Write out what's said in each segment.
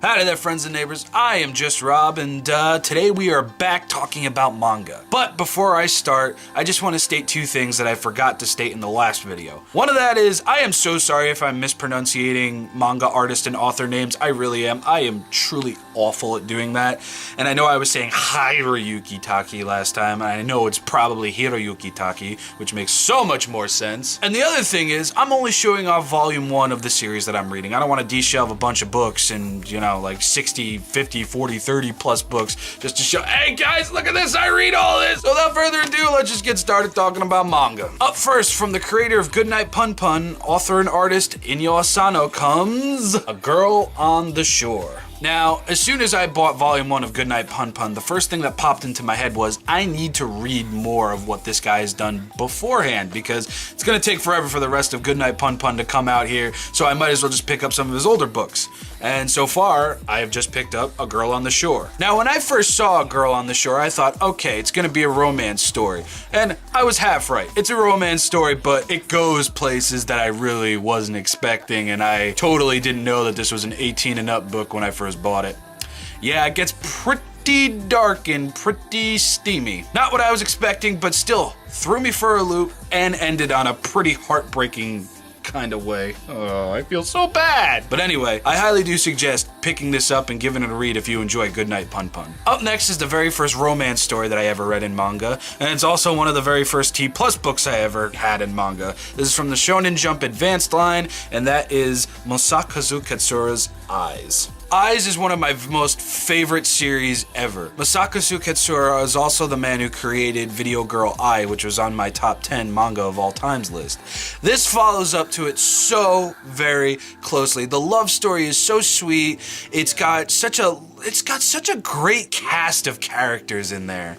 Howdy there, friends and neighbors. I am just Rob, and today we are back talking about manga. But before I start, I just want to state two things that I forgot to state in the last video. One of that is, I am so sorry if I'm mispronouncing manga artist and author names. I really am. I am truly awful at doing that. And I know I was saying Hiroyuki Taki last time, and I know it's probably Hiroyuki Taki, which makes so much more sense. And the other thing is, I'm only showing off volume 1 of the series that I'm reading. I don't want to deshelve a bunch of books and, you know, like 60, 50, 40, 30 plus books just to show, hey guys, look at this, I read all this. So without further ado, let's just get started talking about manga. Up first, from the creator of Goodnight Pun Pun, author and artist Yugioh Asano, comes A Girl on the Shore. Now, as soon as I bought volume 1 of Goodnight Pun Pun, the first thing that popped into my head was, I need to read more of what this guy has done beforehand, because it's gonna take forever for the rest of Goodnight Pun Pun to come out here, so I might as well just pick up some of his older books. And so far, I have just picked up A Girl on the Shore. Now, when I first saw A Girl on the Shore, I thought, okay, it's gonna be a romance story. And I was half right. It's a romance story, but it goes places that I really wasn't expecting, and I totally didn't know that this was an 18 and up book when I first bought it. Yeah, it gets pretty dark and pretty steamy. Not what I was expecting, but still threw me for a loop and ended on a pretty heartbreaking kind of way. Oh, I feel so bad. But anyway, I highly do suggest picking this up and giving it a read if you enjoy Goodnight Pun Pun. Up next is the very first romance story that I ever read in manga, and it's also one of the very first T+ books I ever had in manga. This is from the Shonen Jump Advanced line, and that is Masakazu Katsura's Eyes. Eyes is one of my most favorite series ever. Masakazu Katsura is also the man who created Video Girl Ai, which was on my top 10 manga of all times list. This follows up to it so very closely. The love story is so sweet. It's got such a great cast of characters in there.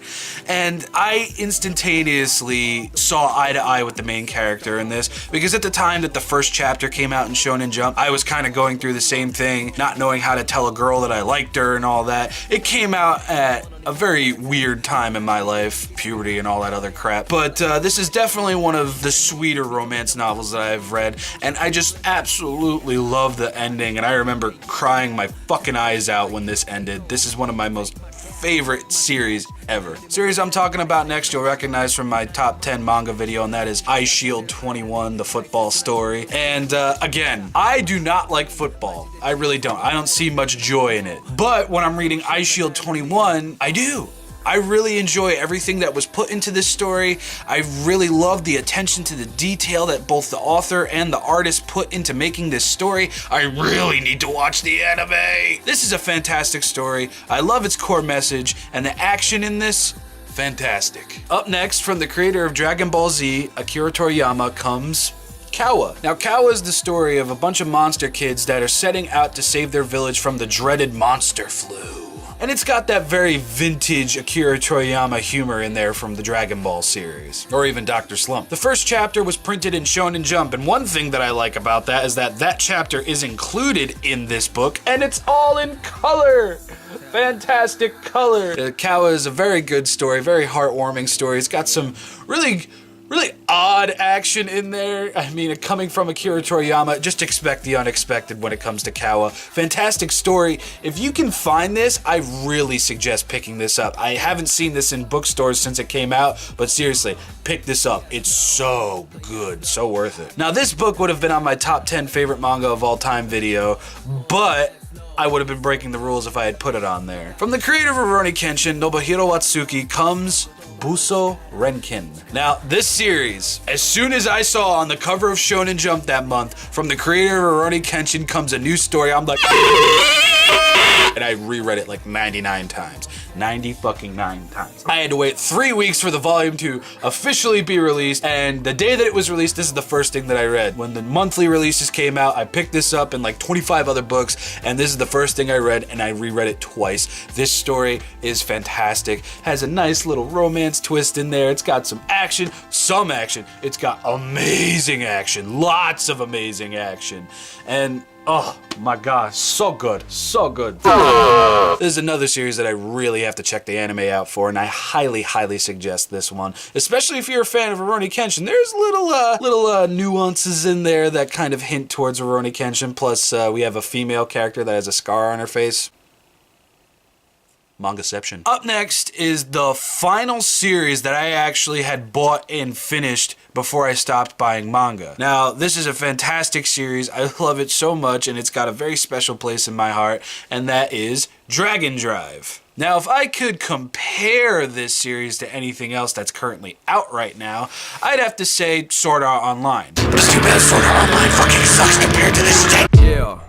And I instantaneously saw eye to eye with the main character in this, because at the time that the first chapter came out in Shonen Jump, I was kind of going through the same thing, not knowing how to tell a girl that I liked her and all that. It came out at a very weird time in my life, puberty and all that other crap. But this is definitely one of the sweeter romance novels that I've read, and I just absolutely love the ending, and I remember crying my fucking eyes out when this ended. This is one of my most favorite series ever. Series I'm talking about next you'll recognize from my top 10 manga video, and that is Eyeshield 21, the football story. And again, I do not like football. I really don't. I don't see much joy in it. But when I'm reading Eyeshield 21, I do. I really enjoy everything that was put into this story. I really love the attention to the detail that both the author and the artist put into making this story. I really need to watch the anime. This is a fantastic story. I love its core message, and the action in this, fantastic. Up next, from the creator of Dragon Ball Z, Akira Toriyama, comes Cowl. Now, Cowl is the story of a bunch of monster kids that are setting out to save their village from the dreaded monster flu. And it's got that very vintage Akira Toriyama humor in there from the Dragon Ball series, or even Dr. Slump. The first chapter was printed in Shonen Jump, and one thing that I like about that is that that chapter is included in this book, and it's all in color. Fantastic color. Cowl is a very good story, very heartwarming story. It's got some really odd action in there. I mean, coming from Akira Toriyama, just expect the unexpected when it comes to Cowl. Fantastic story. If you can find this, I really suggest picking this up. I haven't seen this in bookstores since it came out, but seriously, pick this up. It's so good, so worth it. Now, this book would have been on my top 10 favorite manga of all time video, but I would have been breaking the rules if I had put it on there. From the creator of Rurouni Kenshin, Nobuhiro Watsuki, comes Buso Renkin. Now, this series, as soon as I saw on the cover of Shonen Jump that month, from the creator of Rurouni Kenshin comes a new story, I'm like, and I reread it like 99 times. 90 fucking 9 times. I had to wait 3 weeks for the volume to officially be released, and the day that it was released, this is the first thing that I read. When the monthly releases came out, I picked this up and like 25 other books, and this is the first thing I read, and I reread it twice. This story is fantastic. Has a nice little romance twist in there. It's got some action. It's got amazing action. Lots of amazing action. And Oh my gosh, so good, so good. This is another series that I really have to check the anime out for, and I highly, highly suggest this one, especially if you're a fan of Rurouni Kenshin. There's little nuances in there that kind of hint towards Rurouni Kenshin. Plus, we have a female character that has a scar on her face. Mangaception. Up next is the final series that I actually had bought and finished before I stopped buying manga. Now, this is a fantastic series. I love it so much, and it's got a very special place in my heart, and that is Dragon Drive. Now, if I could compare this series to anything else that's currently out right now, I'd have to say Sword Art Online. It's too bad Sword Art Online fucking sucks compared to this shit. Yeah.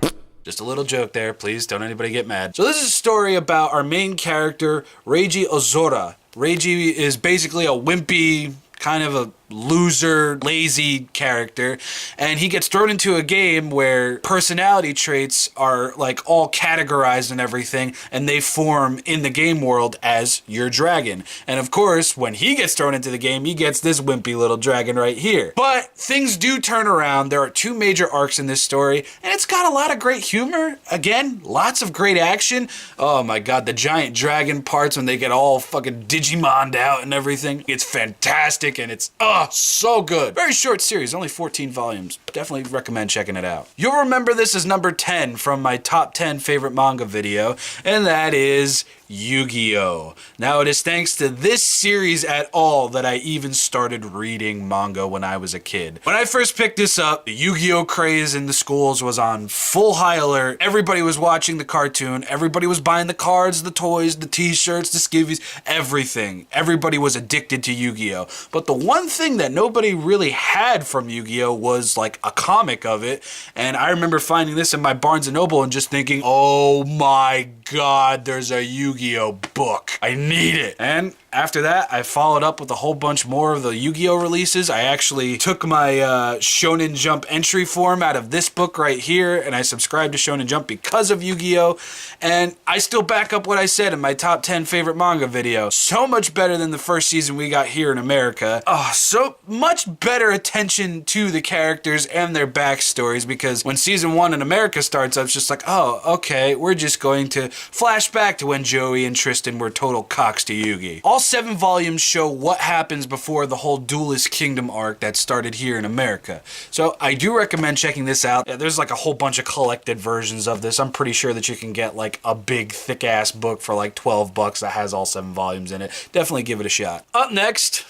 Just a little joke there, please don't anybody get mad. So this is a story about our main character, Reiji Ozora. Reiji is basically a wimpy, kind of a loser, lazy character, and he gets thrown into a game where personality traits are like all categorized and everything, and they form in the game world as your dragon. And of course, when he gets thrown into the game, he gets this wimpy little dragon right here. But things do turn around. There are two major arcs in this story, and it's got a lot of great humor. Again, lots of great action. Oh my god, the giant dragon parts when they get all fucking Digimon'd out and everything. It's fantastic, and it's so good. Very short series, only 14 volumes. Definitely recommend checking it out. You'll remember this as number 10 from my top 10 favorite manga video, and that is Yu-Gi-Oh! Now, it is thanks to this series at all that I even started reading manga when I was a kid. When I first picked this up, the Yu-Gi-Oh! Craze in the schools was on full high alert. Everybody was watching the cartoon. Everybody was buying the cards, the toys, the t-shirts, the skivvies, everything. Everybody was addicted to Yu-Gi-Oh! But the one thing that nobody really had from Yu-Gi-Oh! Was like a comic of it. And I remember finding this in my Barnes & Noble and just thinking, oh my god, there's a Yu-Gi-Oh! Book. I need it. And after that, I followed up with a whole bunch more of the Yu-Gi-Oh! Releases. I actually took my Shonen Jump entry form out of this book right here, and I subscribed to Shonen Jump because of Yu-Gi-Oh! And I still back up what I said in my top 10 favorite manga video. So much better than the first season we got here in America. Oh, so much better attention to the characters and their backstories, because when season 1 in America starts up, it's just like, oh, okay, we're just going to flash back to when Joey and Tristan were total cocks to Yugi. All 7 volumes show what happens before the whole Duelist Kingdom arc that started here in America. So I do recommend checking this out. Yeah, there's like a whole bunch of collected versions of this. I'm pretty sure that you can get like a big thick ass book for like $12 that has all 7 volumes in it. Definitely give it a shot. Up next,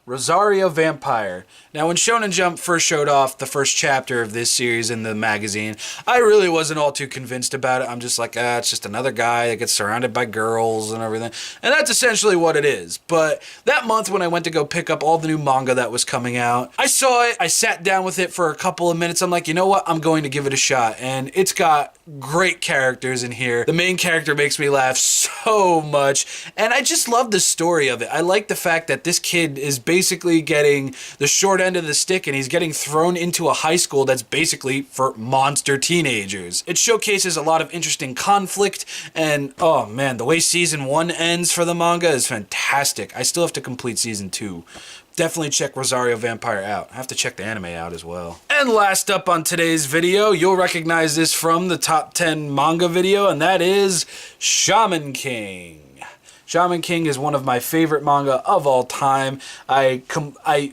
Rosario Vampire. Now, when Shonen Jump first showed off the first chapter of this series in the magazine, I really wasn't all too convinced about it. I'm just like, it's just another guy that gets surrounded by girls and everything. And that's essentially what it is. But that month when I went to go pick up all the new manga that was coming out, I saw it, I sat down with it for a couple of minutes. I'm like, you know what? I'm going to give it a shot. And it's got great characters in here. The main character makes me laugh so much. And I just love the story of it. I like the fact that this kid is basically getting the short end of the stick, and he's getting thrown into a high school that's basically for monster teenagers. It showcases a lot of interesting conflict, and oh man, the way season 1 ends for the manga is fantastic. I still have to complete season 2. Definitely check Rosario Vampire out. I have to check the anime out as well. And last up on today's video, you'll recognize this from the top 10 manga video, and that is Shaman King. Shaman King is one of my favorite manga of all time. I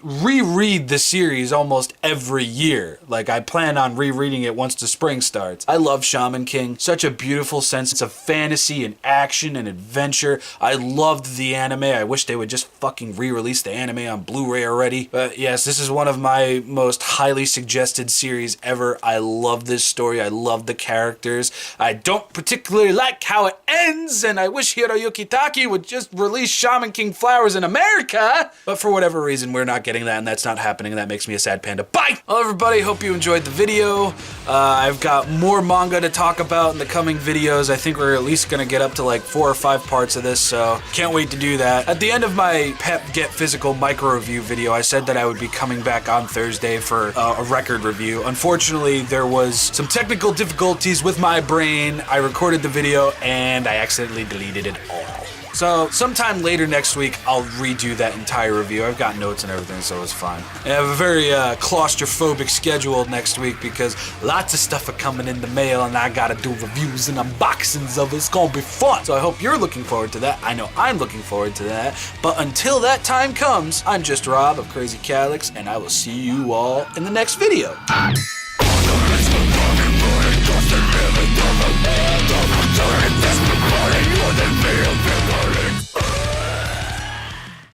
reread the series almost every year. Like, I plan on rereading it once the spring starts. I love Shaman King. Such a beautiful sense of fantasy and action and adventure. I loved the anime. I wish they would just fucking re-release the anime on Blu-ray already. But yes, this is one of my most highly suggested series ever. I love this story. I love the characters. I don't particularly like how it ends, and I wish Hiroyuki Taki would just release Shaman King Flowers in America. But for whatever reason, we're not getting that, and that's not happening, and that makes me a sad panda. Bye! Well, everybody, hope you enjoyed the video. I've got more manga to talk about in the coming videos. I think we're at least gonna get up to like 4 or 5 parts of this, so can't wait to do that. At the end of my Pep Get Physical micro review video, I said that I would be coming back on Thursday for a record review. Unfortunately, there was some technical difficulties with my brain. I recorded the video, and I accidentally deleted it all. So sometime later next week, I'll redo that entire review. I've got notes and everything, so it's fine. I have a very claustrophobic schedule next week because lots of stuff are coming in the mail and I gotta do reviews and unboxings of it. It's gonna be fun. So I hope you're looking forward to that. I know I'm looking forward to that. But until that time comes, I'm just Rob of Crazy Cowlix, and I will see you all in the next video.